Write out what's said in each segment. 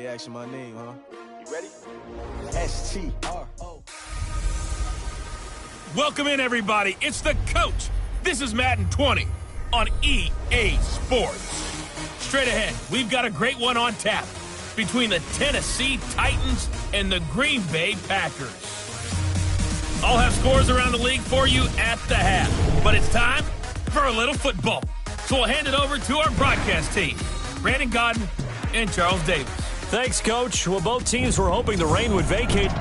they asking my name, huh? You ready? S-T-R-O. Welcome in, everybody. It's the coach. This is Madden 20 on EA Sports. Straight ahead, we've got a great one on tap between the Tennessee Titans and the Green Bay Packers. I'll have scores around the league for you at the half, but it's time for a little football. So we'll hand it over to our broadcast team, Brandon Godden and Charles Davis. Thanks, Coach. Well, both teams were hoping the rain would vacate.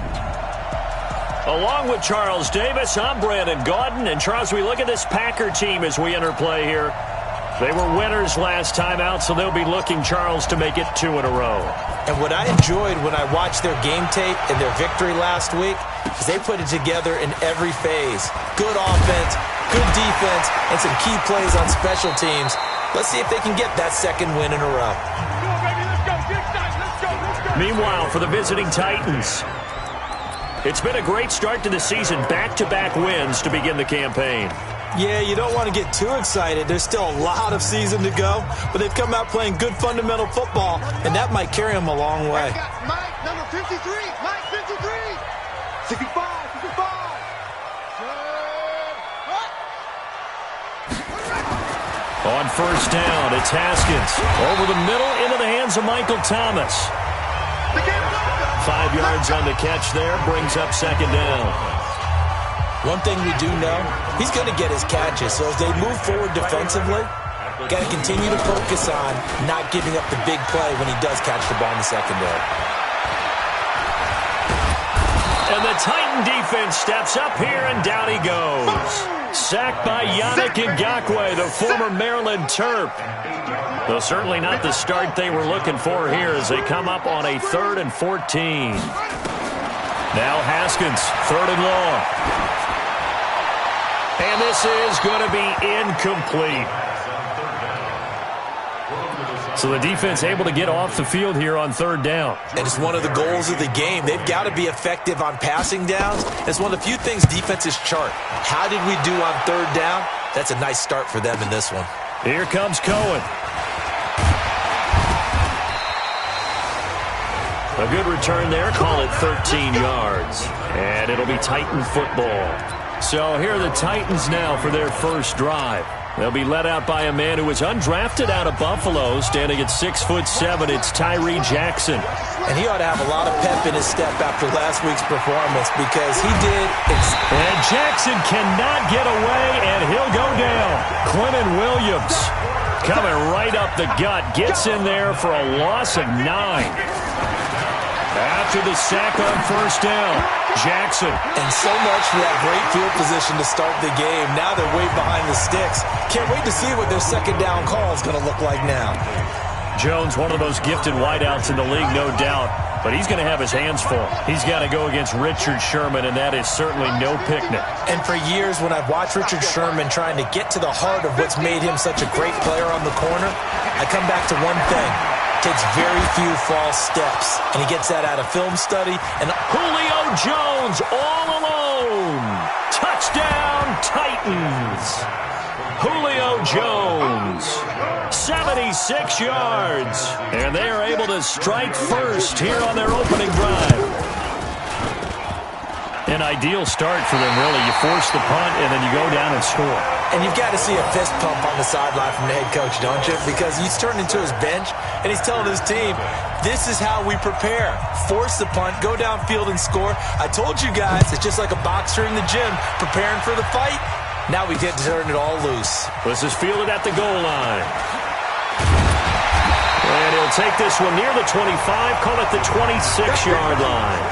Along with Charles Davis, I'm Brandon Godden. And, Charles, we look at this Packer team as we enter play here. They were winners last time out, so they'll be looking, Charles, to make it 2 in a row. And what I enjoyed when I watched their game tape and their victory last week is they put it together in every phase. Good offense, good defense, and some key plays on special teams. Let's see if they can get that second win in a row. Meanwhile, for the visiting Titans, it's been a great start to the season. Back-to-back wins to begin the campaign. Yeah, you don't want to get too excited. There's still a lot of season to go, but they've come out playing good fundamental football, and that might carry them a long way. Mike, number 53. Mike, 53. 65, 65. On first down, it's Haskins. Over the middle, into the hands of Michael Thomas. 5 yards on the catch there, brings up second down. One thing we do know, he's going to get his catches. So as they move forward defensively, got to continue to focus on not giving up the big play when he does catch the ball in the secondary. And the Titan defense steps up here, and down he goes. Sacked by Yannick Ngakoue, the former Maryland Terp. Though certainly not the start they were looking for here as they come up on a 3rd and 14. Now Haskins, 3rd and long. And this is going to be incomplete. So the defense able to get off the field here on 3rd down. And it's one of the goals of the game. They've got to be effective on passing downs. It's one of the few things defenses chart. How did we do on 3rd down? That's a nice start for them in this one. Here comes Cohen. A good return there. Call it 13 yards. And it'll be Titan football. So here are the Titans now for their first drive. They'll be led out by a man who was undrafted out of Buffalo, standing at 6'7". It's Tyree Jackson. And he ought to have a lot of pep in his step after last week's performance because he did. And Jackson cannot get away, and he'll go down. Clement Williams coming right up the gut, gets in there for a loss of 9. After the sack on first down, Jackson. And so much for that great field position to start the game. Now they're way behind the sticks. Can't wait to see what their second down call is going to look like now. Jones, one of the most gifted wideouts in the league, no doubt. But he's going to have his hands full. He's got to go against Richard Sherman, and that is certainly no picnic. And for years, when I've watched Richard Sherman trying to get to the heart of what's made him such a great player on the corner, I come back to one thing. Takes very few false steps, and he gets that out of film study. And Julio Jones all alone. Touchdown, Titans. Julio Jones, 76 yards. And they are able to strike first here on their opening drive. An ideal start for them, really. You force the punt, and then you go down and score. And you've got to see a fist pump on the sideline from the head coach, don't you? Because he's turned into his bench, and he's telling his team, this is how we prepare. Force the punt, go downfield and score. I told you guys, it's just like a boxer in the gym preparing for the fight. Now we get to turn it all loose. This is fielded at the goal line. And he'll take this one near the 25, call it the 26-yard line.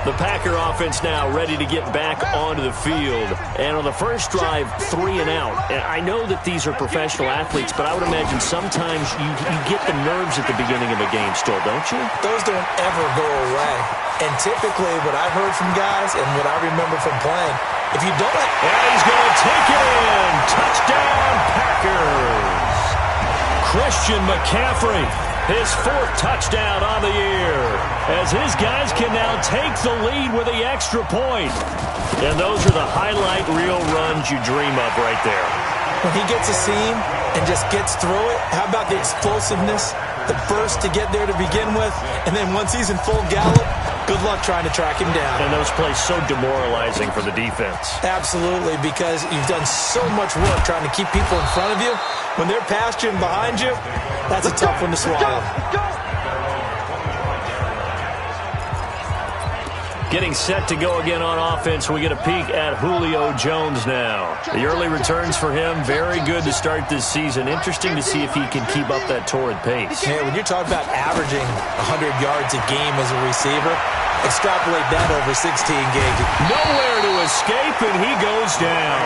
The Packer offense now ready to get back onto the field. And on the first drive, 3 and out. And I know that these are professional athletes, but I would imagine sometimes you get the nerves at the beginning of a game still, don't you? Those don't ever go away. And typically what I've heard from guys and what I remember from playing, if you don't... And he's going to take it in. Touchdown, Packers. Christian McCaffrey, his 4th touchdown on the year, as his guys can now take the lead with the extra point. And those are the highlight reel runs you dream of right there. When he gets a seam, and just gets through it. How about the explosiveness, the burst to get there to begin with, and then once he's in full gallop, good luck trying to track him down. And those plays so demoralizing for the defense. Absolutely, because you've done so much work trying to keep people in front of you. When they're past you and behind you, that's a tough one to swallow. Getting set to go again on offense. We get a peek at Julio Jones now. The early returns for him, very good to start this season. Interesting to see if he can keep up that torrid pace. Yeah, when you're talking about averaging 100 yards a game as a receiver, extrapolate that over 16 games. Nowhere to escape, and he goes down.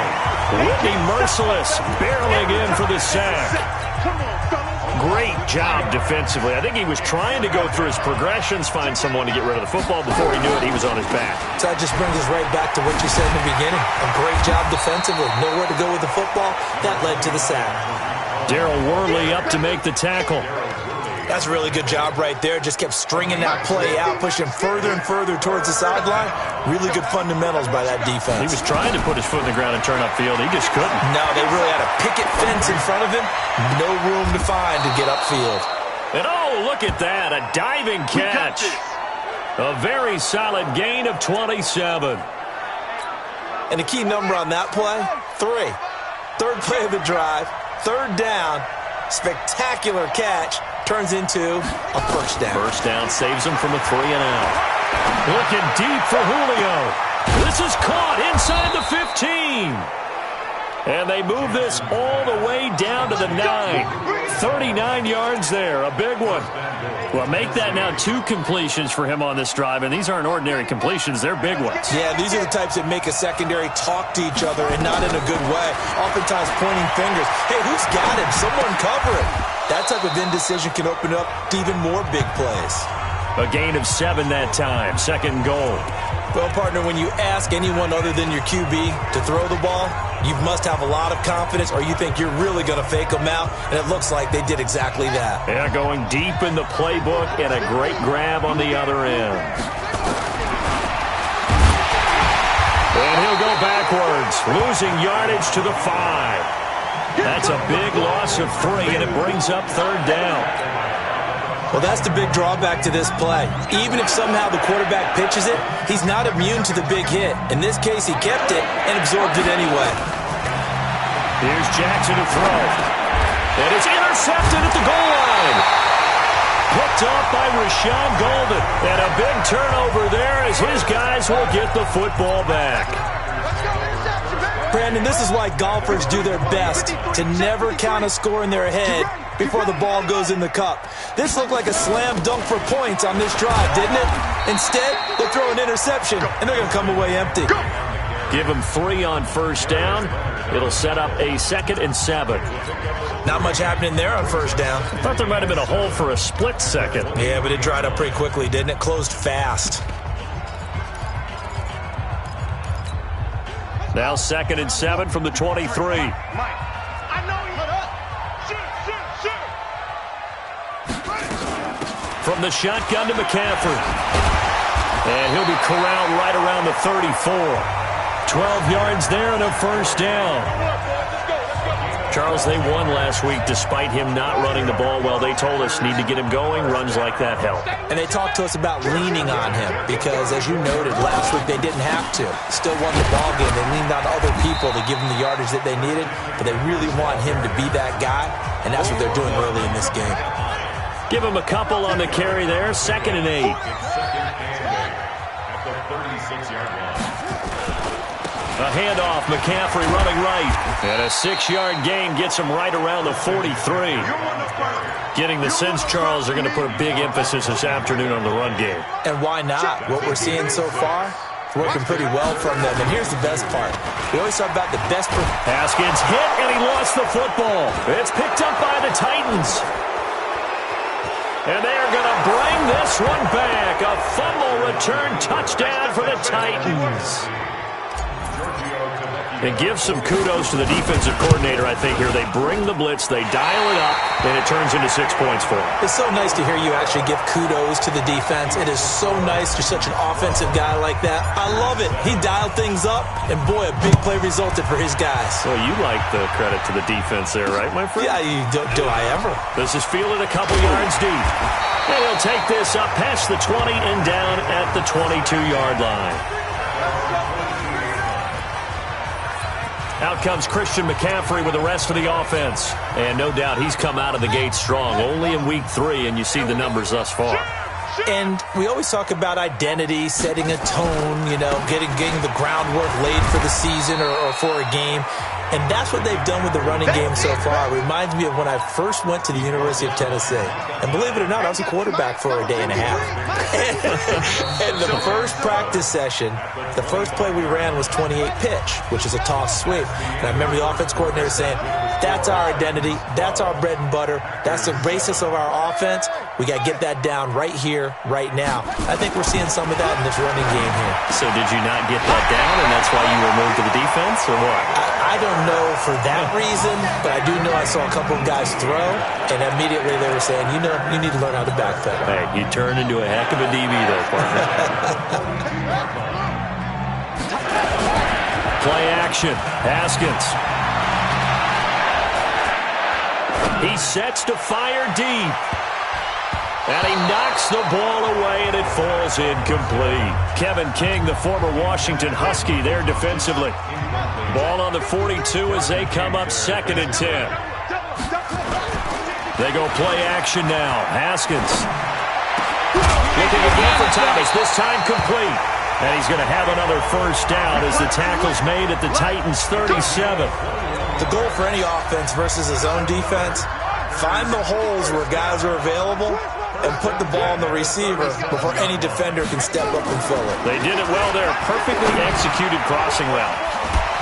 Whitney merciless, barreling in for the sack. Great job defensively. I think he was trying to go through his progressions, find someone to get rid of the football. Before he knew it, he was on his back. So that just brings us right back to what you said in the beginning. A great job defensively. Nowhere to go with the football. That led to the sack. Darryl Worley up to make the tackle. That's a really good job right there. Just kept stringing that play out, pushing further and further towards the sideline. Really good fundamentals by that defense. He was trying to put his foot in the ground and turn upfield. He just couldn't. No, they really had a picket fence in front of him. No room to find to get upfield. And oh, look at that. A diving catch. A very solid gain of 27. And the key number on that play, 3. Third play of the drive, third down, spectacular catch. Turns into a first down. First down saves him from a 3-and-out. Looking deep for Julio. This is caught inside the 15. And they move this all the way down to the 9. 39 yards there, a big one. Well, make that now 2 completions for him on this drive, and these aren't ordinary completions, they're big ones. Yeah, these are the types that make a secondary talk to each other and not in a good way. Oftentimes pointing fingers. Hey, who's got him? Someone cover it. That type of indecision can open up to even more big plays. A gain of 7 that time, 2nd and goal. Well, partner, when you ask anyone other than your QB to throw the ball, you must have a lot of confidence or you think you're really going to fake them out, and it looks like they did exactly that. Yeah, going deep in the playbook and a great grab on the other end. And he'll go backwards, losing yardage to the 5. That's a big loss of 3, and it brings up 3rd down. Well, that's the big drawback to this play. Even if somehow the quarterback pitches it, he's not immune to the big hit. In this case, he kept it and absorbed it anyway. Here's Jackson to throw. And it's intercepted at the goal line. Picked off by Rashawn Golden. And a big turnover there as his guys will get the football back. Brandon, this is why golfers do their best to never count a score in their head before the ball goes in the cup. This looked like a slam dunk for points on this drive, didn't it? Instead, they throw an interception, and they're going to come away empty. Give them 3 on first down. It'll set up a 2nd and 7. Not much happening there on first down. I thought there might have been a hole for a split second. Yeah, but it dried up pretty quickly, didn't it? Closed fast. Now 2nd and 7 from the 23. From the shotgun to McCaffrey. And he'll be corralled right around the 34. 12 yards there and a first down. Charles, they won last week despite him not running the ball well. They told us need to get him going. Runs like that help. And they talked to us about leaning on him because, as you noted, last week they didn't have to. Still won the ball game. They leaned on other people to give them the yardage that they needed, but they really want him to be that guy, and that's what they're doing early in this game. Give him a couple on the carry there. 2nd and 8. A handoff, McCaffrey running right. And a 6-yard gain gets him right around the 43. Getting the sense, Charles, are going to put a big emphasis this afternoon on the run game. And why not? What we're seeing so far, working pretty well from them. And here's the best part. We always talk about the best. Haskins hit, and he lost the football. It's picked up by the Titans. And they are going to bring this one back. A fumble return touchdown for the Titans. And give some kudos to the defensive coordinator, I think, here. They bring the blitz, they dial it up, and it turns into 6 points for them. It's so nice to hear you actually give kudos to the defense. It is so nice. You're such an offensive guy like that. I love it. He dialed things up, and boy, a big play resulted for his guys. Well, you like the credit to the defense there, right, my friend? Yeah, do I ever? This is fielded a couple yards deep. And he'll take this up past the 20 and down at the 22-yard line. Out comes Christian McCaffrey with the rest of the offense. And no doubt he's come out of the gate strong. Only in week 3, and you see the numbers thus far. And we always talk about identity, setting a tone, getting the groundwork laid for the season or for a game. And that's what they've done with the running game so far. It reminds me of when I first went to the University of Tennessee. And believe it or not, I was a quarterback for a day and a half. And the first practice session, the first play we ran was 28 pitch, which is a toss sweep. And I remember the offense coordinator saying, that's our identity, that's our bread and butter, that's the basis of our offense. We got to get that down right here, right now. I think we're seeing some of that in this running game here. So did you not get that down, and that's why you were moved to the defense, or what? I don't know for that reason, but I do know I saw a couple of guys throw, and immediately they were saying, you need to learn how to backpedal. Hey, you turned into a heck of a DB there, partner. Play action. Haskins. He sets to fire deep. And he knocks the ball away, and it falls incomplete. Kevin King, the former Washington Husky, there defensively. Ball on the 42 as they come up 2nd and 10. They go play action now. Haskins. Looking again for Thomas, this time complete. And he's going to have another first down as the tackle's made at the Titans' 37. The goal for any offense versus his own defense, find the holes where guys are available and put the ball on the receiver before any defender can step up and fill it. They did it well there. Perfectly executed crossing route.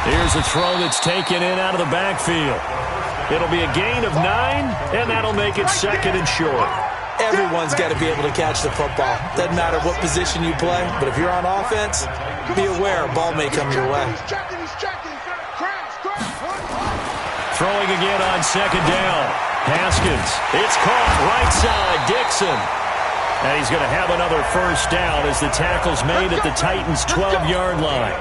Here's a throw that's taken in out of the backfield. It'll be a gain of 9, and that'll make it 2nd and short. Everyone's got to be able to catch the football. Doesn't matter what position you play, but if you're on offense, be aware a ball may come your way. Throwing again on 2nd down. Haskins. It's caught right side. Dixon. And he's going to have another first down as the tackle's made at the Titans' 12-yard line.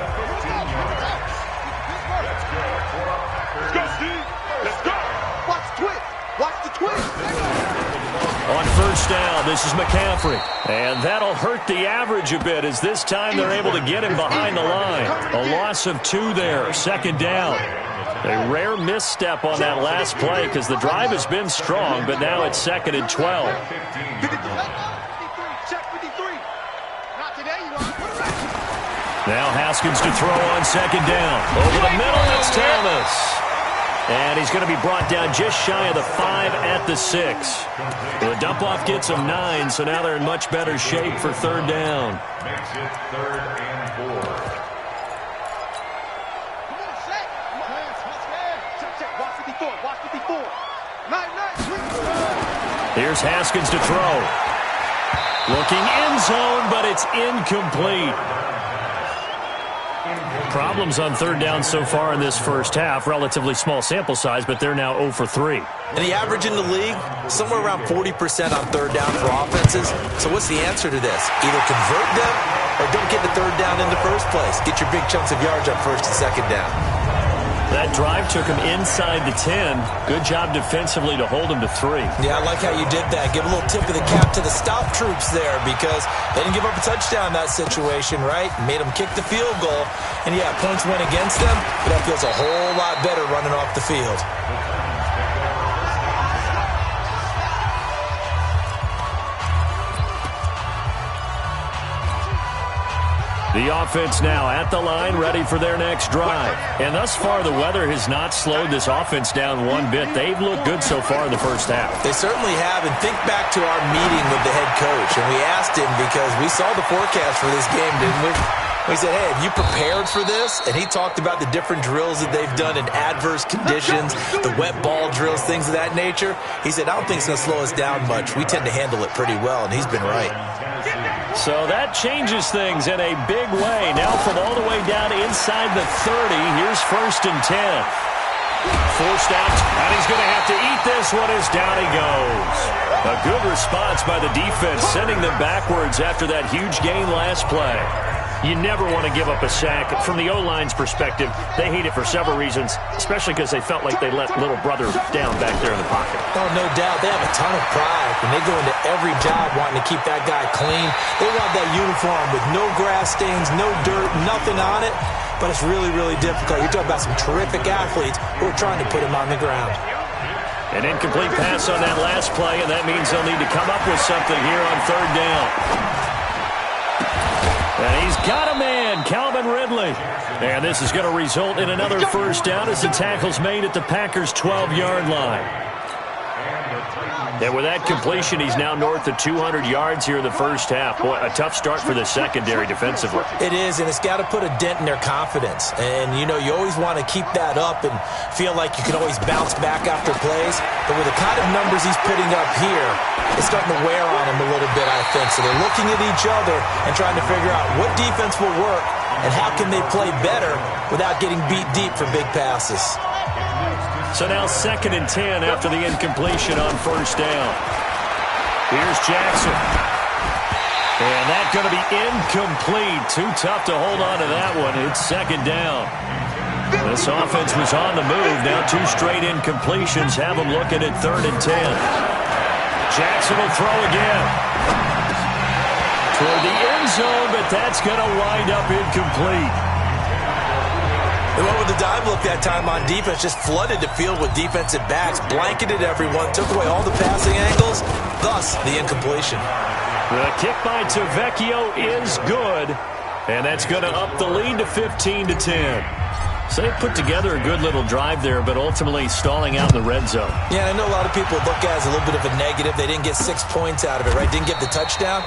On first down, this is McCaffrey. And that'll hurt the average a bit as this time they're able to get him behind the line. A loss of 2 there, 2nd down. A rare misstep on that last play because the drive has been strong, but now it's 2nd and 12. Now Haskins to throw on 2nd down. Over the middle, it's Thomas. And he's going to be brought down just shy of the 5 at the 6. The dump-off gets him 9, so now they're in much better shape for 3rd down. Makes it 3rd and 4. Here's Haskins to throw. Looking end zone, but it's incomplete. Problems on 3rd down so far in this first half. Relatively small sample size, but they're now 0 for 3. And the average in the league, somewhere around 40% on 3rd down for offenses. So what's the answer to this? Either convert them or don't get the 3rd down in the first place. Get your big chunks of yards on 1st and 2nd down. That drive took him inside the 10. Good job defensively to hold him to 3. Yeah, I like how you did that. Give a little tip of the cap to the stop troops there because they didn't give up a touchdown in that situation, right? Made them kick the field goal. And, yeah, points went against them, but that feels a whole lot better running off the field. The offense now at the line, ready for their next drive. And thus far, the weather has not slowed this offense down one bit. They've looked good so far in the first half. They certainly have. And think back to our meeting with the head coach. And we asked him because we saw the forecast for this game, didn't we? We said, hey, have you prepared for this? And he talked about the different drills that they've done in adverse conditions, the wet ball drills, things of that nature. He said, I don't think it's going to slow us down much. We tend to handle it pretty well, and he's been right. So that changes things in a big way. Now from all the way down inside the 30, here's 1st and 10. Forced out, and he's going to have to eat this one as down he goes. A good response by the defense, sending them backwards after that huge gain last play. You never want to give up a sack. From the O-line's perspective, they hate it for several reasons, especially because they felt like they let little brother down back there in the pocket. Oh, no doubt. They have a ton of pride, and they go into every job wanting to keep that guy clean. They want that uniform with no grass stains, no dirt, nothing on it. But it's really, really difficult. You're talking about some terrific athletes who are trying to put him on the ground. An incomplete pass on that last play, and that means they'll need to come up with something here on 3rd down. And he's got a man, Calvin Ridley. And this is going to result in another 1st down as the tackle's made at the Packers' 12-yard line. And with that completion, he's now north of 200 yards here in the 1st half. Boy, a tough start for the secondary defensively. It is, and it's got to put a dent in their confidence. And, you know, you always want to keep that up and feel like you can always bounce back after plays. But with the kind of numbers he's putting up here, it's starting to wear on him a little bit, I think. So they're looking at each other and trying to figure out what defense will work and how can they play better without getting beat deep for big passes. So now 2nd and 10 after the incompletion on 1st down. Here's Jackson. And that's going to be incomplete. Too tough to hold on to that one. It's 2nd down. This offense was on the move. Now 2 straight incompletions have them looking at 3rd and 10. Jackson will throw again. Toward the end zone, but that's going to wind up incomplete. They went with the dive look that time on defense, just flooded the field with defensive backs, blanketed everyone, took away all the passing angles, thus the incompletion. The kick by Tavecchio is good, and that's going to up the lead to 15-10. So they put together a good little drive there, but ultimately stalling out in the red zone. Yeah, I know a lot of people look at it as a little bit of a negative. They didn't get 6 points out of it, right? Didn't get the touchdown.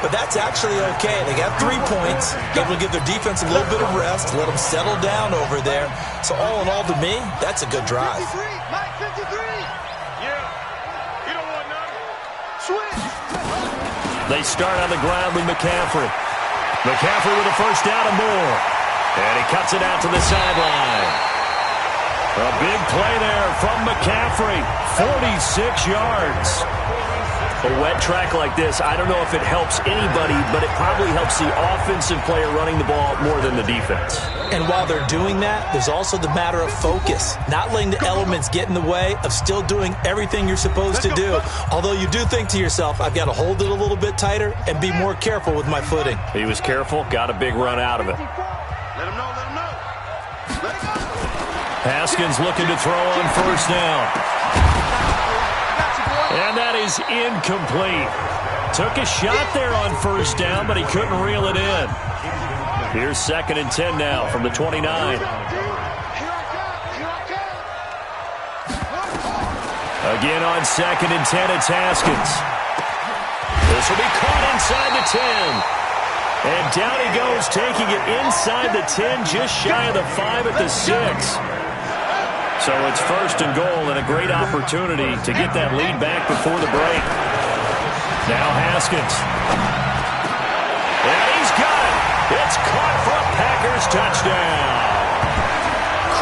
But that's actually okay. They got 3 points, able to give their defense a little bit of rest, let them settle down over there. So all in all, to me, that's a good drive. 53, Mike 53. Yeah, you don't want none. Switch. They start on the ground with McCaffrey. McCaffrey with a 1st down and more. And he cuts it out to the sideline. A big play there from McCaffrey, 46 yards. A wet track like this, I don't know if it helps anybody, but it probably helps the offensive player running the ball more than the defense. And while they're doing that, there's also the matter of focus. Not letting the elements get in the way of still doing everything you're supposed to do. Although you do think to yourself, I've got to hold it a little bit tighter and be more careful with my footing. He was careful, got a big run out of it. Let him know, let him know. Let him know. Haskins looking to throw on 1st down. And that is incomplete. Took a shot there on 1st down, but he couldn't reel it in. Here's 2nd and 10 now from the 29. Again on 2nd and 10, it's Haskins. This will be caught inside the 10. And down he goes, taking it inside the 10, just shy of the 5 at the 6. So it's 1st and goal and a great opportunity to get that lead back before the break. Now Haskins. And he's got it. It's caught for a Packers touchdown.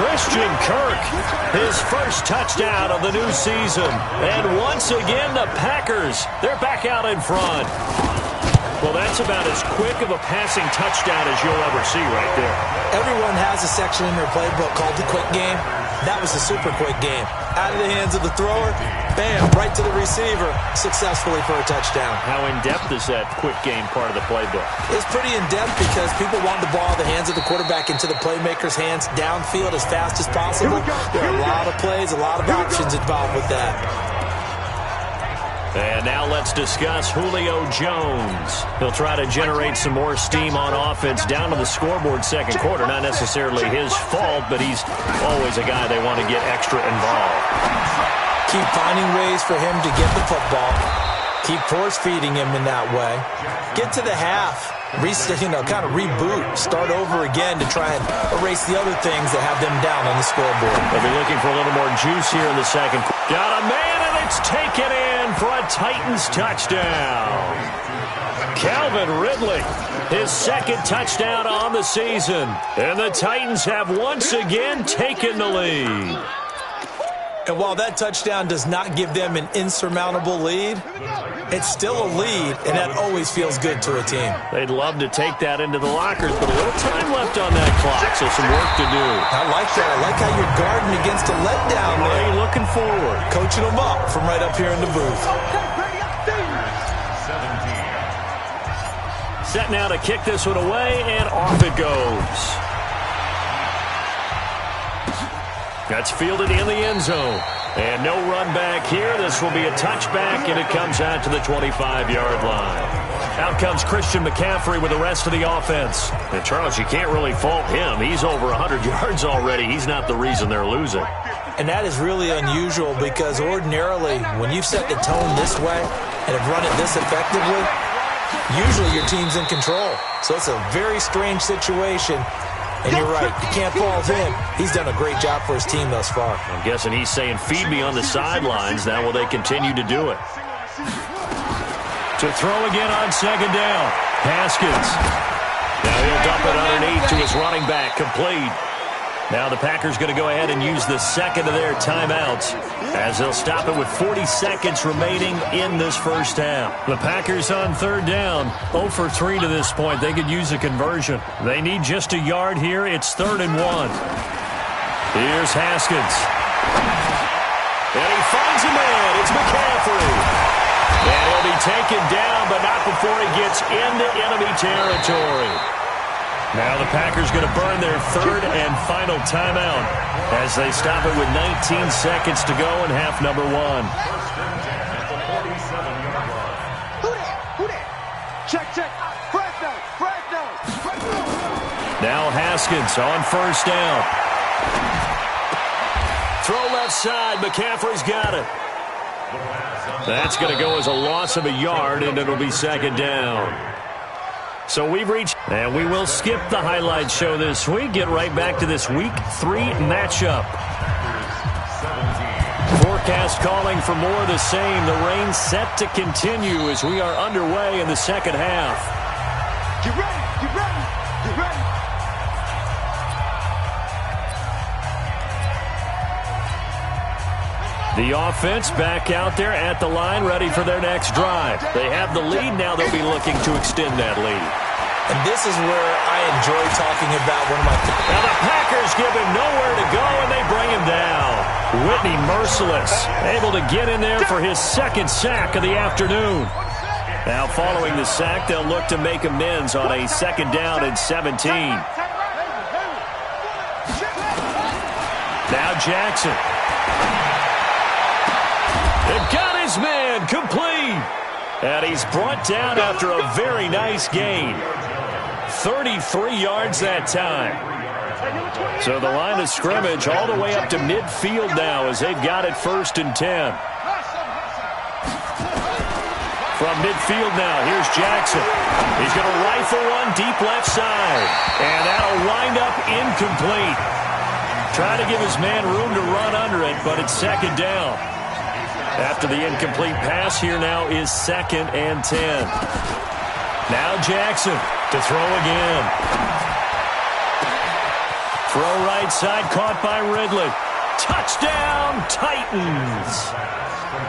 Christian Kirk, his 1st touchdown of the new season. And once again, the Packers, they're back out in front. Well, that's about as quick of a passing touchdown as you'll ever see right there. Everyone has a section in their playbook called the quick game. That was a super quick game. Out of the hands of the thrower, bam, right to the receiver, successfully for a touchdown. How in-depth is that quick game part of the playbook? It's pretty in-depth because people want the ball in the hands of the quarterback into the playmaker's hands downfield as fast as possible. There are a lot of plays, a lot of options involved with that. And now let's discuss Julio Jones. He'll try to generate some more steam on offense down to the scoreboard 2nd quarter. Not necessarily his fault, but he's always a guy they want to get extra involved. Keep finding ways for him to get the football. Keep force-feeding him in that way. Get to the half. Kind of reboot. Start over again to try and erase the other things that have them down on the scoreboard. They'll be looking for a little more juice here in the 2nd. Got a man, and it's taken in for a a Titans touchdown. Calvin Ridley, his second touchdown on the season. And the Titans have once again taken the lead. And while that touchdown does not give them an insurmountable lead, it's still a lead, and that always feels good to a team. They'd love to take that into the lockers, but a little time left on that clock, so some work to do. I like that. I like how you're guarding against a letdown there. Hey, looking forward. Coaching them up from right up here in the booth. Set now to kick this one away, and off it goes. That's fielded in the end zone. And no run back here. This will be a touchback, and it comes out to the 25-yard line. Out comes Christian McCaffrey with the rest of the offense. And, Charles, you can't really fault him. He's over 100 yards already. He's not the reason they're losing. And that is really unusual because ordinarily when you've set the tone this way and have run it this effectively, usually your team's in control. So it's a very strange situation. And you're right, you can't fault him. He's done a great job for his team thus far. I'm guessing he's saying, feed me on the sidelines. Now will they continue to do it? To throw again on second down. Haskins. Now he'll dump it underneath to his running back. Complete. Now the Packers going to go ahead and use the second of their timeouts as they'll stop it with 40 seconds remaining in this first half. The Packers on third down, 0 for 3 to this point. They could use a conversion. They need just a yard here. It's 3rd and 1. Here's Haskins. And he finds a man. It's McCaffrey. And he'll be taken down, but not before he gets into enemy territory. Now the Packers going to burn their third and final timeout as they stop it with 19 seconds to go in half number 1. Check. Fresno. Now Haskins on first down. Throw left side. McCaffrey's got it. That's going to go as a loss of a yard, and it'll be second down. So we've reached, and we will skip the highlight show this week. Get right back to this Week 3 matchup. Forecast calling for more of the same. The rain set to continue as we are underway in the second half. Get ready. The offense back out there at the line, ready for their next drive. They have the lead. Now they'll be looking to extend that lead. And this is where I enjoy talking about one of my... Now the Packers give him nowhere to go, and they bring him down. Whitney merciless, able to get in there for his second sack of the afternoon. Now following the sack, they'll look to make amends on a second down and 17. Now Jackson. They've got his man complete. And he's brought down after a very nice gain. 33 yards that time. So the line of scrimmage all the way up to midfield now as they've got it 1st and 10. From midfield now, here's Jackson. He's going to rifle one deep left side. And that'll wind up incomplete. Trying to give his man room to run under it, but it's second down. After the incomplete pass, here now is 2nd and 10. Now Jackson to throw again. Throw right side, caught by Ridley. Touchdown, Titans.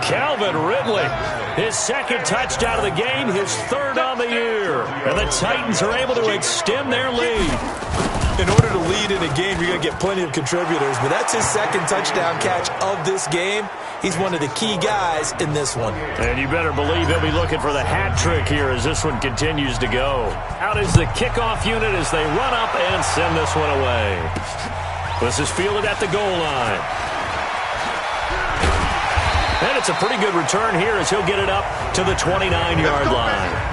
Calvin Ridley, his second touchdown of the game, his 3rd on the year. And the Titans are able to extend their lead. In order to lead in a game, you're going to get plenty of contributors, but that's his second touchdown catch of this game. He's one of the key guys in this one. And you better believe he'll be looking for the hat trick here as this one continues to go. Out is the kickoff unit as they run up and send this one away. This is fielded at the goal line. And it's a pretty good return here as he'll get it up to the 29-yard line.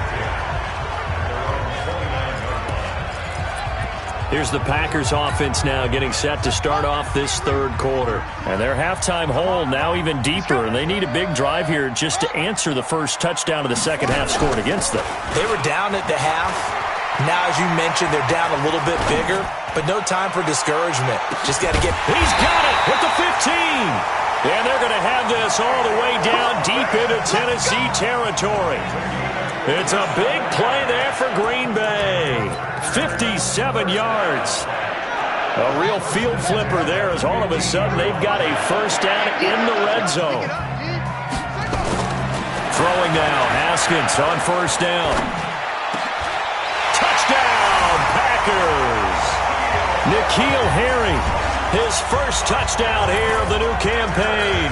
Here's the Packers offense now getting set to start off this 3rd quarter. And their halftime hole now even deeper, and they need a big drive here just to answer the first touchdown of the second half scored against them. They were down at the half. Now, as you mentioned, they're down a little bit bigger, but no time for discouragement. Just got to get... He's got it with the 15. And they're going to have this all the way down deep into Tennessee territory. It's a big play there for Green Bay. 57 yards. A real field flipper there as all of a sudden they've got a first down in the red zone. Throwing now, Haskins on first down. Touchdown, Packers. N'Keal Harry, his first touchdown here of the new campaign,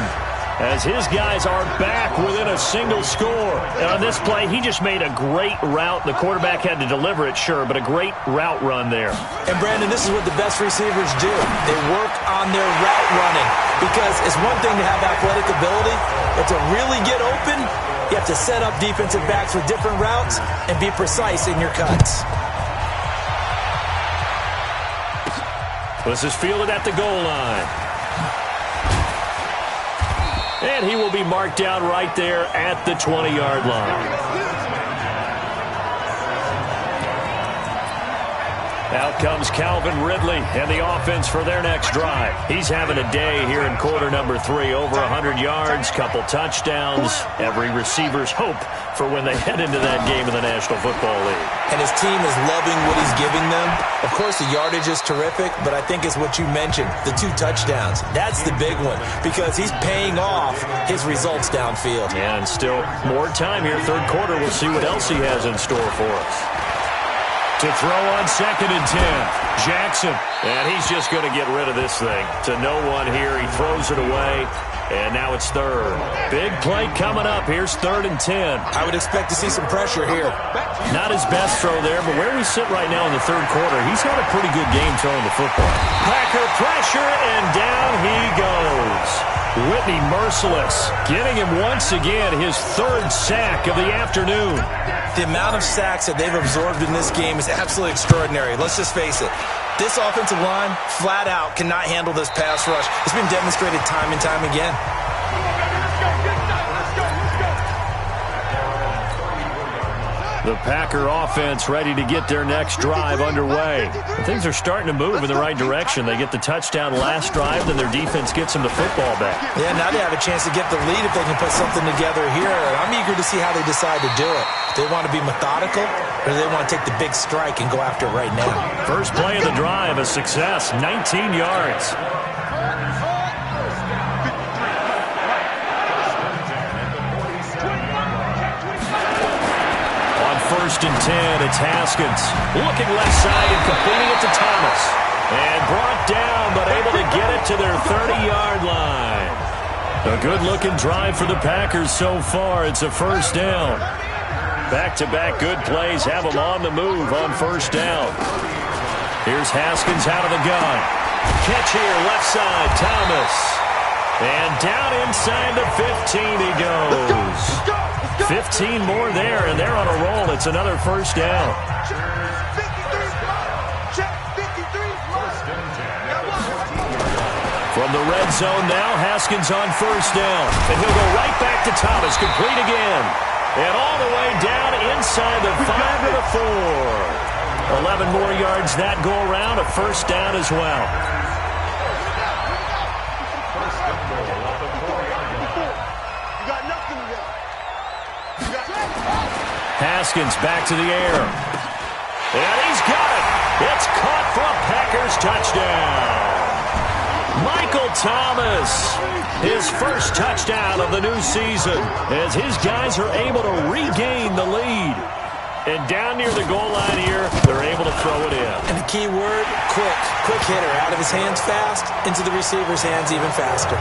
as his guys are back within a single score. And on this play, he just made a great route. The quarterback had to deliver it, sure, but a great route run there. And, Brandon, this is what the best receivers do. They work on their route running, because it's one thing to have athletic ability, but to really get open, you have to set up defensive backs with different routes and be precise in your cuts. This is fielded at the goal line. And he will be marked down right there at the 20-yard line. Out comes Calvin Ridley and the offense for their next drive. He's having a day here in quarter number 3. Over 100 yards, couple touchdowns. Every receiver's hope for when they head into that game in the National Football League. And his team is loving what he's giving them. Of course, the yardage is terrific, but I think it's what you mentioned, the 2 touchdowns. That's the big one, because he's paying off his results downfield. Yeah, and still more time here. Third quarter, we'll see what else he has in store for us. To throw on 2nd and 10, Jackson. And he's just going to get rid of this thing. To no one here. He throws it away. And now it's third. Big play coming up. Here's 3rd and 10. I would expect to see some pressure here. Not his best throw there, but where we sit right now in the third quarter, he's had a pretty good game throwing the football. Packer pressure, and down he goes. Whitney merciless, getting him once again his 3rd sack of the afternoon. The amount of sacks that they've absorbed in this game is absolutely extraordinary. Let's just face it. This offensive line, flat out, cannot handle this pass rush. It's been demonstrated time and time again. The Packer offense ready to get their next drive underway. Things are starting to move in the right direction. They get the touchdown last drive, then their defense gets them the football back. Yeah, now they have a chance to get the lead if they can put something together here. I'm eager to see how they decide to do it. Do they want to be methodical, or do they want to take the big strike and go after it right now? First play of the drive, a success, 19 yards. First and 10, it's Haskins. Looking left side and completing it to Thomas. And brought down, but able to get it to their 30-yard line. A good-looking drive for the Packers so far. It's a first down. Back-to-back good plays have them on the move on first down. Here's Haskins out of the gun. Catch here, left side, Thomas. And down inside the 15 he goes. 15 more there, and they're on a roll. It's another first down. From the red zone now, Haskins on first down. And he'll go right back to Thomas, complete again. And all the way down inside the 5 to the 4. 11 more yards that go around, a first down as well. Haskins back to the air. And he's got it. It's caught for a Packers touchdown. Michael Thomas, his first touchdown of the new season, as his guys are able to regain the lead. And down near the goal line here, they're able to throw it in. And the key word, quick. Quick hitter. Out of his hands fast, into the receiver's hands even faster.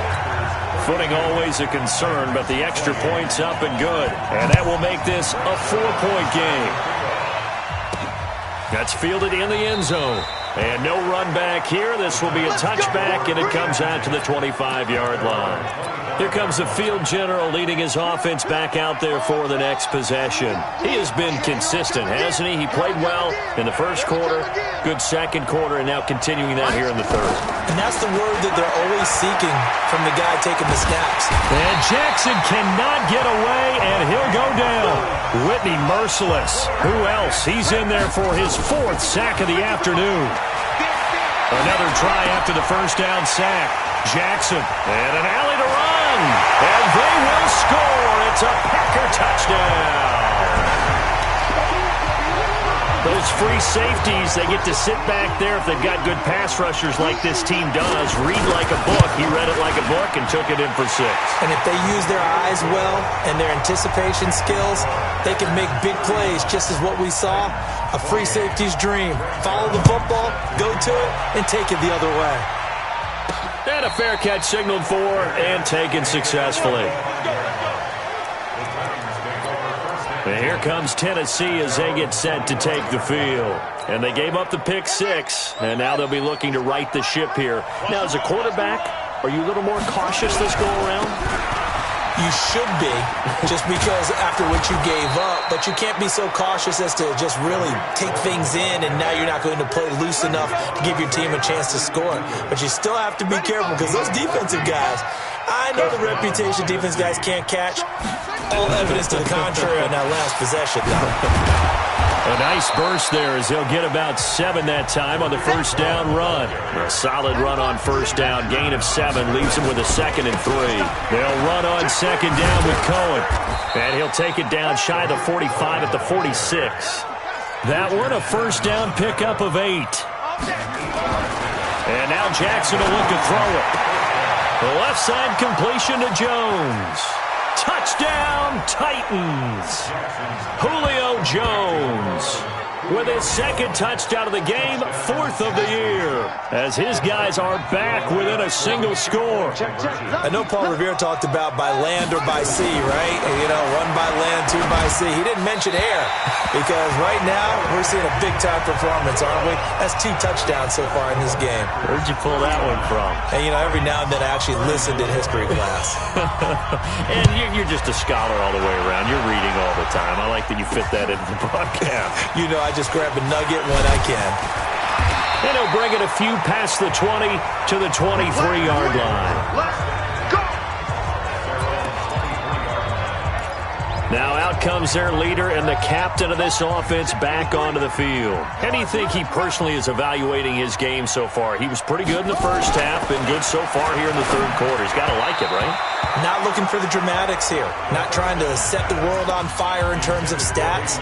Footing always a concern, but the extra point's up and good. And that will make this a 4-point game. That's fielded in the end zone. And no run back here. This will be a touchback, and it comes out to the 25-yard line. Here comes the field general leading his offense back out there for the next possession. He has been consistent, hasn't he? He played well in the first quarter, good second quarter, and now continuing that here in the third. And that's the word that they're always seeking from the guy taking the snaps. And Jackson cannot get away, and he'll go down. Whitney merciless. Who else? He's in there for his 4th sack of the afternoon. Another try after the first down sack. Jackson, and an alley to run. And they will score. It's a Packer touchdown. Those free safeties, they get to sit back there if they've got good pass rushers like this team does. Read like a book. He read it like a book and took it in for 6. And if they use their eyes well and their anticipation skills, they can make big plays, just as what we saw. A free safety's dream. Follow the football, go to it, and take it the other way. And a fair catch signaled for and taken successfully. And here comes Tennessee as they get set to take the field. And they gave up the pick 6, and now they'll be looking to right the ship here. Now, as a quarterback, are you a little more cautious this go-around? You should be, just because after what you gave up, but you can't be so cautious as to just really take things in, and now you're not going to play loose enough to give your team a chance to score. But you still have to be careful, because those defensive guys, I know the reputation defense guys can't catch. All evidence to the contrary on that last possession, though. A nice burst there as they'll get about 7 that time on the first down run. A solid run on first down. Gain of 7 leaves them with a 2nd and 3. They'll run on second down with Cohen. And he'll take it down shy of the 45 at the 46. That one a first down pickup of 8. And now Jackson will look to throw it. The left side completion to Jones. Touchdown, Titans. Julio Jones with his 2nd touchdown of the game, 4th of the year, as his guys are back within a single score. I know Paul Revere talked about by land or by sea, right? You know, 1 by land, 2 by sea. He didn't mention air, because right now we're seeing a big-time performance, aren't we? That's 2 touchdowns so far in this game. Where'd you pull that one from? And, you know, every now and then I actually listened in history class. And you're just a scholar all the way around. You're reading all the time. I like that you fit that into the broadcast. You know, I just grab a nugget when I can. And he'll bring it a few past the 20 to the 23-yard line. Now out comes their leader and the captain of this offense back onto the field. How do you think he personally is evaluating his game so far? He was pretty good in the first half, been good so far here in the third quarter. He's got to like it, right? Not looking for the dramatics here. Not trying to set the world on fire in terms of stats.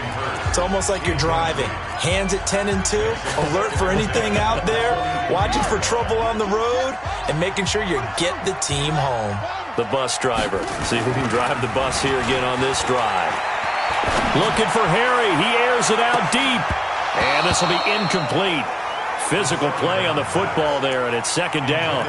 It's almost like you're driving. Hands at 10 and 2, alert for anything out there, watching for trouble on the road, and making sure you get the team home. The bus driver. See who can drive the bus here again on this drive. Looking for Harry. He airs it out deep. And this will be incomplete. Physical play on the football there, and it's 2nd down.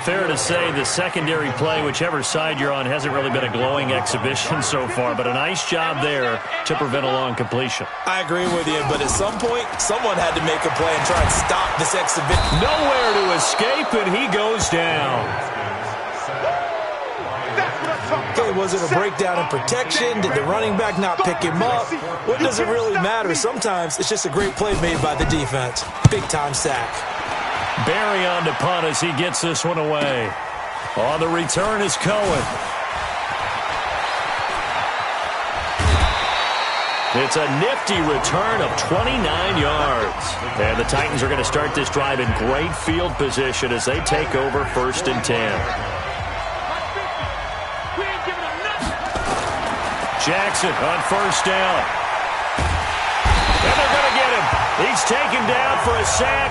Fair to say the secondary play, whichever side you're on, hasn't really been a glowing exhibition so far, but a nice job there to prevent a long completion. I agree with you, but at some point, someone had to make a play and try and stop this exhibition. Nowhere to escape, and he goes down. Okay, was it a breakdown in protection? Did the running back not pick him up? What does it really matter? Sometimes it's just a great play made by the defense. Big-time sack. Barry on to punt as he gets this one away. On the return is Cohen. It's a nifty return of 29 yards. And the Titans are going to start this drive in great field position as they take over 1st and 10. Jackson on first down. And they're going to get him. He's taken down for a sack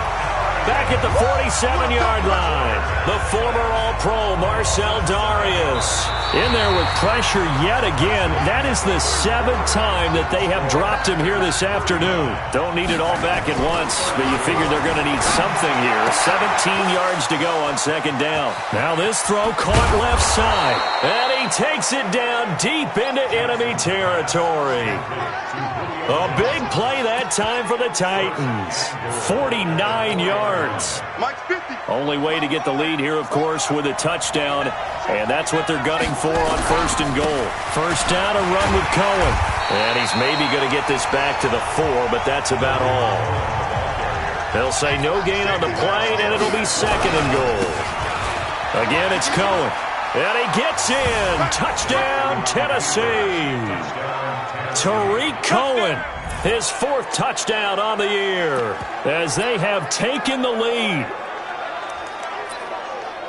back at the 47-yard line. The former All-Pro Marcel Darius in there with pressure yet again. That is the 7th time that they have dropped him here this afternoon. Don't need it all back at once, but you figure they're going to need something here. 17 yards to go on 2nd down. Now this throw caught left side. And he takes it down deep into enemy territory. A big play that time for the Titans. 49 yards. Only way to get the lead here, of course, with a touchdown. And that's what they're gunning for on 1st and goal. First down, a run with Cohen. And he's maybe going to get this back to the 4, but that's about all. They'll say no gain on the play, and it'll be 2nd and goal. Again, it's Cohen. And he gets in. Touchdown, Tennessee. Tariq Cohen, his 4th touchdown on the year, as they have taken the lead.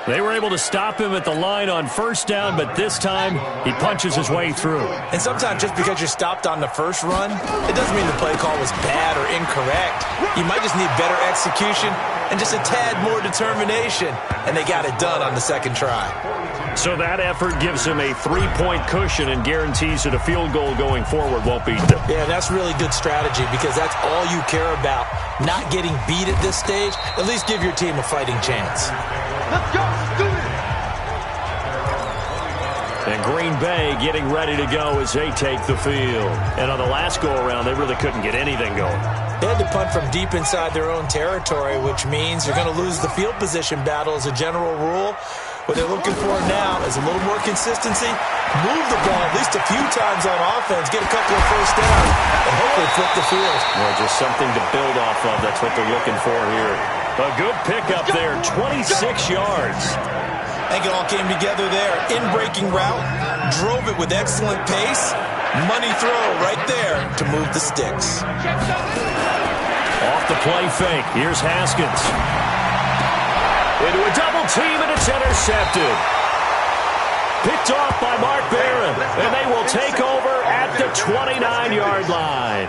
They were able to stop him at the line on first down, but this time he punches his way through. And sometimes just because you're stopped on the first run, it doesn't mean the play call was bad or incorrect. You might just need better execution and just a tad more determination, and they got it done on the second try. So that effort gives him a 3-point cushion and guarantees that a field goal going forward won't beat them. Yeah, that's really good strategy because that's all you care about. Not getting beat at this stage, at least give your team a fighting chance. Let's go. Let's do it. And Green Bay getting ready to go as they take the field. And on the last go-around, they really couldn't get anything going. They had to punt from deep inside their own territory, which means you're going to lose the field position battle as a general rule. What they're looking for now is a little more consistency, move the ball at least a few times on offense, get a couple of first downs, and hopefully flip the field. Well, just something to build off of. That's what they're looking for here. A good pickup there, 26 yards. I think it all came together there. In-breaking route, drove it with excellent pace. Money throw right there to move the sticks. Off the play fake. Here's Haskins. Into a double team, and it's intercepted. Picked off by Mark Barron, and they will take over at the 29-yard line.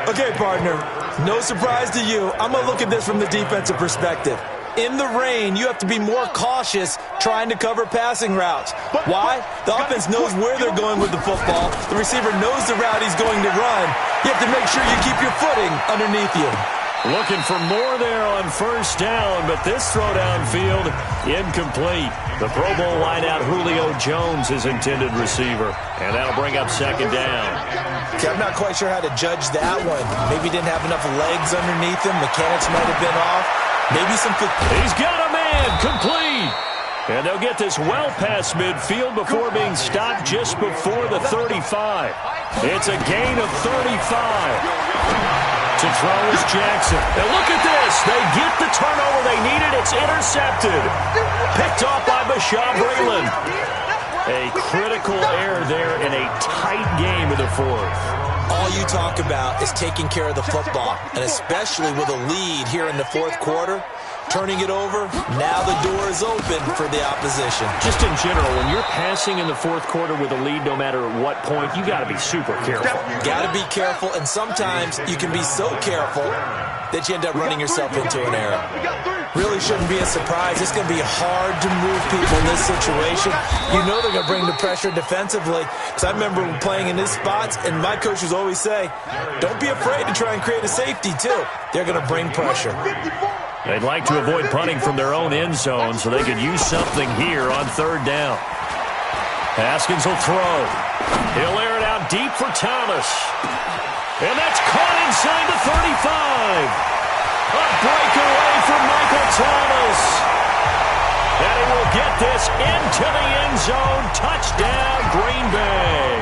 Okay, partner, no surprise to you. I'm going to look at this from the defensive perspective. In the rain, you have to be more cautious trying to cover passing routes. Why? The offense knows where they're going with the football. The receiver knows the route he's going to run. You have to make sure you keep your footing underneath you. Looking for more there on first down, but this throw downfield, incomplete. The Pro Bowl wideout Julio Jones is intended receiver, and that'll bring up second down. Okay, I'm not quite sure how to judge that one. Maybe didn't have enough legs underneath him. Mechanics might have been off. Maybe some... He's got a man, complete. And they'll get this well past midfield before being stopped just before the 35. It's a gain of 35. To throw is Jackson. And look at this. They get the turnover they needed. It's intercepted. Picked off by Bashaw Breeland. A critical error there in a tight game in the fourth. All you talk about is taking care of the football, and especially with a lead here in the fourth quarter. Turning it over, now the door is open for the opposition. Just in general, when you're passing in the fourth quarter with a lead, no matter at what point, you got to be super careful. Got to be careful, and sometimes you can be so careful that you end up running yourself into an error. Really shouldn't be a surprise. It's going to be hard to move people in this situation. You know they're going to bring the pressure defensively. Because I remember playing in these spots, and my coaches always say, don't be afraid to try and create a safety, too. They're going to bring pressure. They'd like to avoid punting from their own end zone so they could use something here on third down. Haskins will throw. He'll air it out deep for Thomas. And that's caught inside the 35. A breakaway for Michael Thomas. And he will get this into the end zone. Touchdown, Green Bay.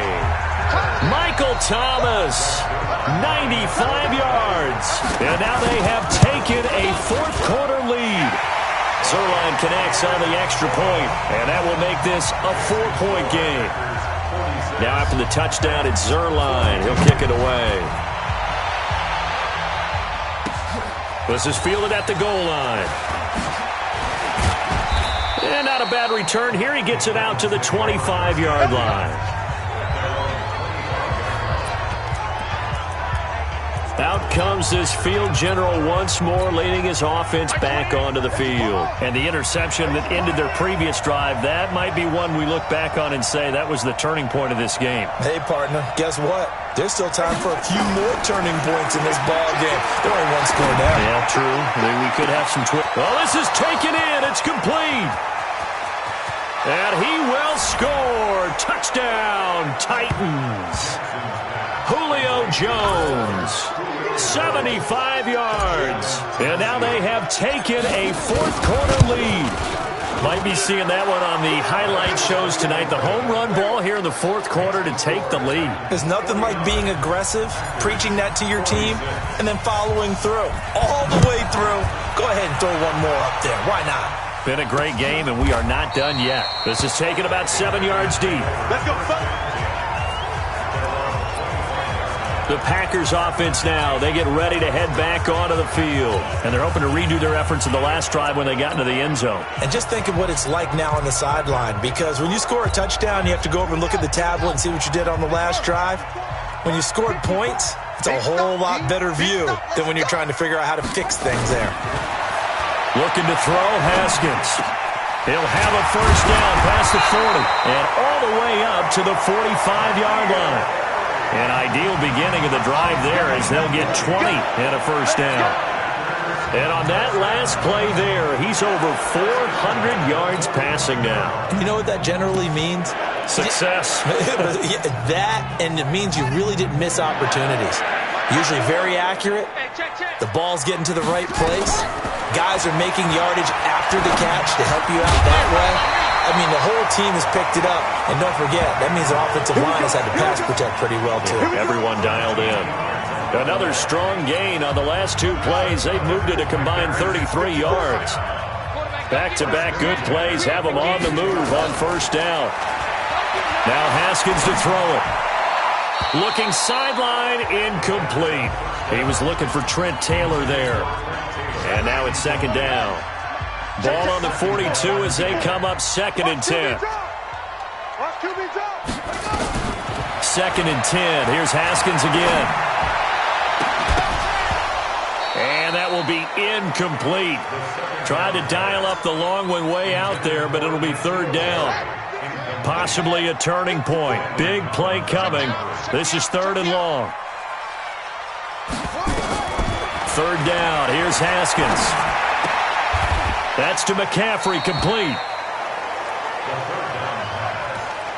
Michael Thomas, 95 yards. And now they have taken a fourth quarter lead. Zuerlein connects on the extra point, and that will make this a 4-point game. Now after the touchdown, it's Zuerlein. He'll kick it away. This is fielded at the goal line. And not a bad return here. He gets it out to the 25-yard line. Out comes this field general once more, leading his offense back onto the field. And the interception that ended their previous drive, that might be one we look back on and say that was the turning point of this game. Hey, partner, guess what? There's still time for a few more turning points in this ball game. They're only one score down. Yeah, true. Then we could have some Oh, this is taken in. It's complete. And he will score. Touchdown, Titans. Julio Jones, 75 yards. And now they have taken a fourth quarter lead. Might be seeing that one on the highlight shows tonight. The home run ball here in the fourth quarter to take the lead. There's nothing like being aggressive, preaching that to your team, and then following through. All the way through. Go ahead and throw one more up there. Why not? Been a great game, and we are not done yet. This is taken about 7 yards deep. Let's go, The Packers offense now. They get ready to head back onto the field. And they're hoping to redo their efforts in the last drive when they got into the end zone. And just think of what it's like now on the sideline, because when you score a touchdown, you have to go over and look at the tablet and see what you did on the last drive. When you scored points, it's a whole lot better view than when you're trying to figure out how to fix things there. Looking to throw, Haskins. He'll have a first down past the 40 and all the way up to the 45-yard line. An ideal beginning of the drive there as they'll get 20 and a first down. And on that last play there, he's over 400 yards passing now. You know what that generally means? Success. That, and it means you really didn't miss opportunities. Usually very accurate. The ball's getting to the right place. Guys are making yardage after the catch to help you out that way. I mean, the whole team has picked it up. And don't forget, that means the offensive line has had to pass protect pretty well, too. Everyone dialed in. Another strong gain on the last two plays. They've moved it a combined 33 yards. Back-to-back good plays have them on the move on first down. Now Haskins to throw it. Looking sideline, incomplete. He was looking for Trent Taylor there. And now it's second down. Ball on the 42 as they come up 2nd and 10. 2nd and 10. Here's Haskins again. And that will be incomplete. Tried to dial up the long one way out there, but it'll be 3rd down. Possibly a turning point. Big play coming. This is 3rd and long. 3rd down. Here's Haskins. That's to McCaffrey, complete.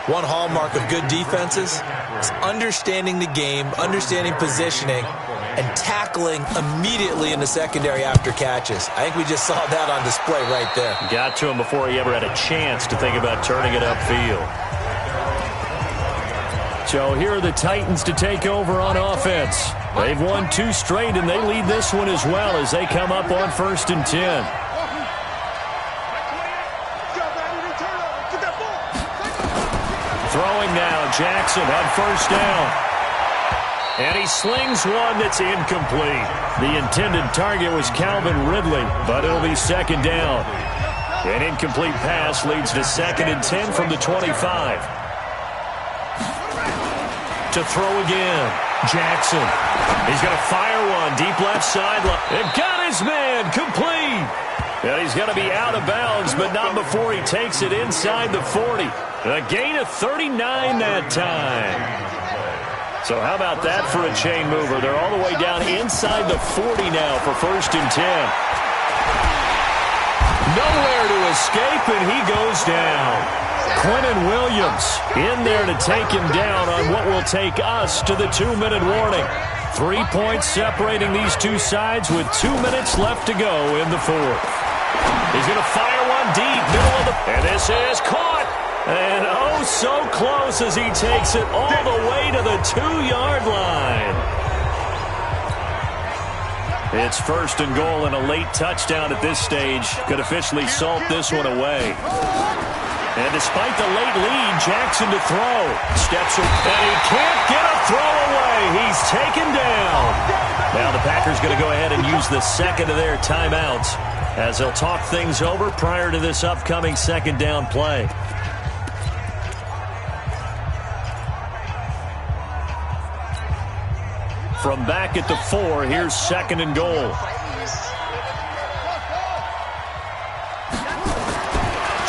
One hallmark of good defenses is understanding the game, understanding positioning, and tackling immediately in the secondary after catches. I think we just saw that on display right there. Got to him before he ever had a chance to think about turning it upfield. So here are the Titans to take over on offense. They've won 2 straight, and they lead this one as well as they come up on 1st and 10. Throwing now, Jackson on first down. And he slings one that's incomplete. The intended target was Calvin Ridley, but it'll be 2nd down. An incomplete pass leads to 2nd and 10 from the 25. To throw again, Jackson. He's going to fire one deep left sideline. And got his man, complete. And he's going to be out of bounds, but not before he takes it inside the 40. A gain of 39 that time. So how about that for a chain mover? They're all the way down inside the 40 now for 1st and 10. Nowhere to escape, and he goes down. Quinnen Williams in there to take him down on what will take us to the 2-minute warning. 3 points separating these two sides with 2 minutes left to go in the 4th. He's going to fire one deep, middle of the... And this is caught. And oh, so close as he takes it all the way to the 2-yard line. It's 1st and goal and a late touchdown at this stage. Could officially salt this one away. And despite the late lead, Jackson to throw. Steps up, and he can't get a throw away. He's taken down. Now the Packers going to go ahead and use the 2nd of their timeouts as they'll talk things over prior to this upcoming 2nd down play. From back at the 4, here's 2nd and goal.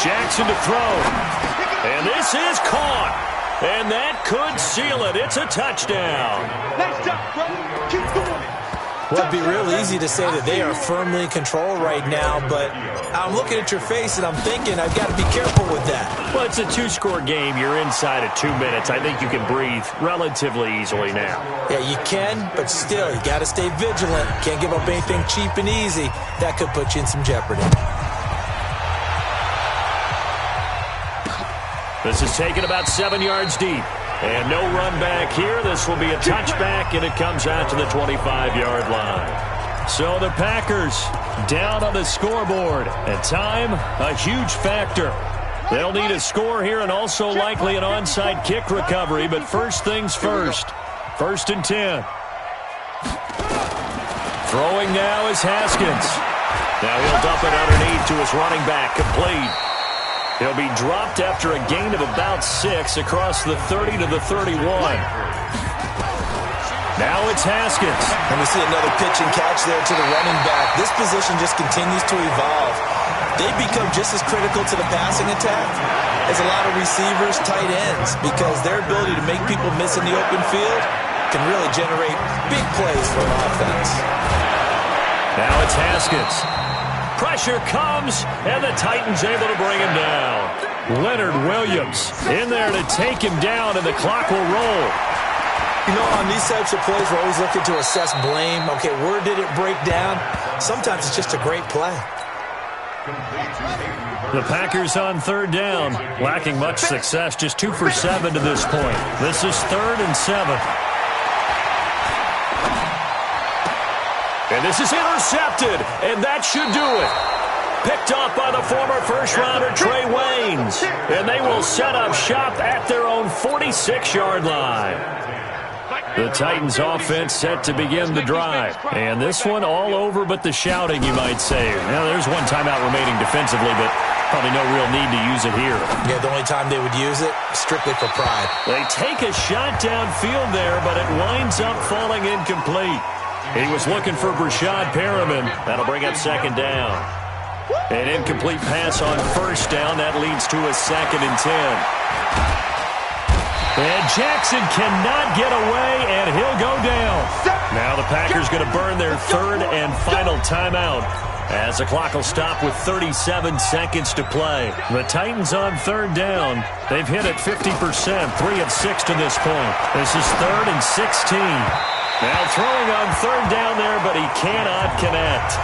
Jackson to throw. And this is caught. And that could seal it. It's a touchdown. Nice job, bro. Keep doing it. Well, it'd be real easy to say that they are firmly in control right now, but I'm looking at your face and I'm thinking I've got to be careful with that. Well, it's a 2-score game. You're inside of 2 minutes. I think you can breathe relatively easily now. Yeah, you can, but still, you got to stay vigilant. Can't give up anything cheap and easy. That could put you in some jeopardy. This is taken about 7 yards deep. And no run back here. This will be a touchback, and it comes out to the 25-yard line. So the Packers down on the scoreboard. And time, a huge factor. They'll need a score here and also likely an onside kick recovery. But first things first, First and 10. Throwing now is Haskins. Now he'll dump it underneath to his running back, complete. He'll be dropped after a gain of about 6 across the 30 to the 31. Now it's Haskins. And we see another pitch and catch there to the running back. This position just continues to evolve. They become just as critical to the passing attack as a lot of receivers, tight ends, because their ability to make people miss in the open field can really generate big plays for an offense. Now it's Haskins. Pressure comes, and the Titans able to bring him down. Leonard Williams in there to take him down, and the clock will roll. You know, on these types of plays, we're always looking to assess blame. Okay, where did it break down? Sometimes it's just a great play. The Packers on third down, lacking much success, just 2 for 7 to this point. This is 3rd and 7. And this is intercepted, and that should do it. Picked off by the former first-rounder Trey Waynes, and they will set up shop at their own 46-yard line. The Titans offense set to begin the drive. And this one all over but the shouting, you might say. Now, there's one timeout remaining defensively, but probably no real need to use it here. Yeah, the only time they would use it, strictly for pride. They take a shot downfield there, but it winds up falling incomplete. He was looking for Brashad Perriman. That'll bring up second down. An incomplete pass on first down. That leads to a 2nd and 10. And Jackson cannot get away, and he'll go down. Now the Packers going to burn their 3rd and final timeout as the clock will stop with 37 seconds to play. The Titans on 3rd down. They've hit it 50%, 3 of 6 to this point. This is 3rd and 16. Now throwing on 3rd down there, but he cannot connect.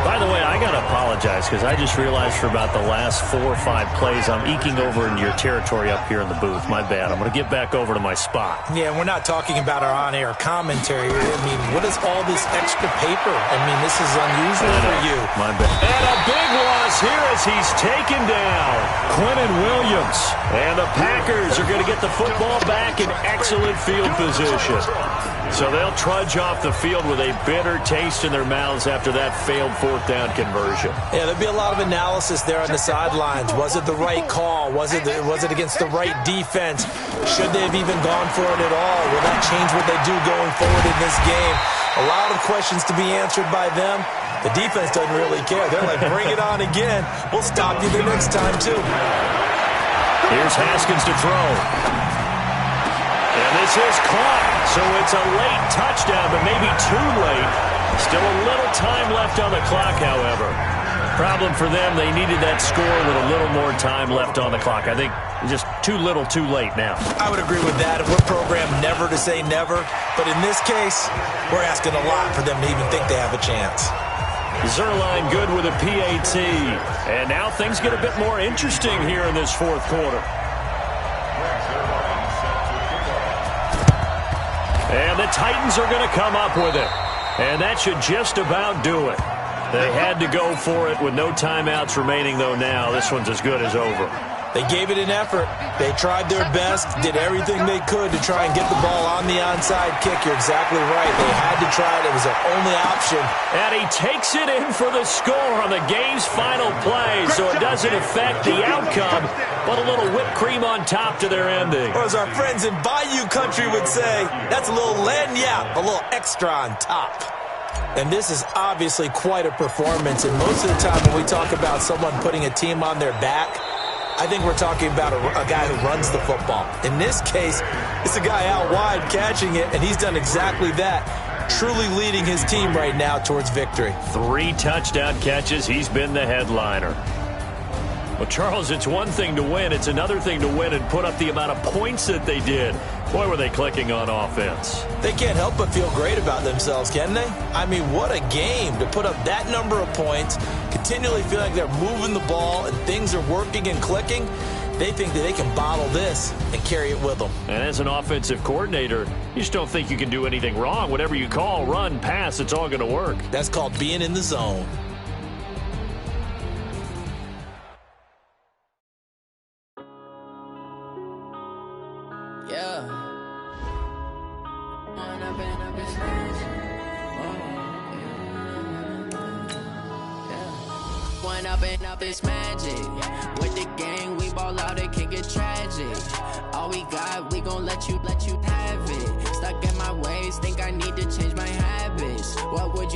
By the way, I got to apologize because I just realized for about the last 4 or 5 plays I'm eking over into your territory up here in the booth. My bad. I'm going to get back over to my spot. Yeah, we're not talking about our on-air commentary. I mean, what is all this extra paper? I mean, this is unusual for you. My bad. And a big loss here as he's taken down. Quinnen Williams. And the Packers are going to get the football back in excellent field position. So they'll trudge off the field with a bitter taste in their mouths after that failed 4th down conversion. Yeah, there'll be a lot of analysis there on the sidelines. Was it the right call? Was it against the right defense? Should they have even gone for it at all? Will that change what they do going forward in this game? A lot of questions to be answered by them. The defense doesn't really care. They're like, bring it on again. We'll stop you the next time, too. Here's Haskins to throw. And this is caught. So it's a late touchdown, but maybe too late. Still a little time left on the clock, however. Problem for them, they needed that score with a little more time left on the clock. I think just too little, too late now. I would agree with that. We're programmed never to say never. But in this case, we're asking a lot for them to even think they have a chance. Zuerlein good with a PAT. And now things get a bit more interesting here in this 4th quarter. And the Titans are going to come up with it. And that should just about do it. They had to go for it with no timeouts remaining, though, now. This one's as good as over. They gave it an effort. They tried their best, did everything they could to try and get the ball on the onside kick. You're exactly right. They had to try it. It was their only option. And he takes it in for the score on the game's final play, so it doesn't affect the outcome, but a little whipped cream on top to their ending. Or as our friends in Bayou Country would say, that's a little lagniappe, a little extra on top. And this is obviously quite a performance, and most of the time when we talk about someone putting a team on their back, I think we're talking about a guy who runs the football. In this case, it's a guy out wide catching it, and he's done exactly that, truly leading his team right now towards victory. 3 touchdown catches. He's been the headliner. Well, Charles, it's one thing to win. It's another thing to win and put up the amount of points that they did. Boy, were they clicking on offense. They can't help but feel great about themselves, can they? I mean, what a game to put up that number of points, continually feel like they're moving the ball and things are working and clicking. They think that they can bottle this and carry it with them. And as an offensive coordinator, you just don't think you can do anything wrong. Whatever you call, run, pass, it's all going to work. That's called being in the zone. One up and up is magic. With the gang, we ball out, it can get tragic. All we got, we gon' let you have it. Stuck in my ways, think I need to change my habits. What would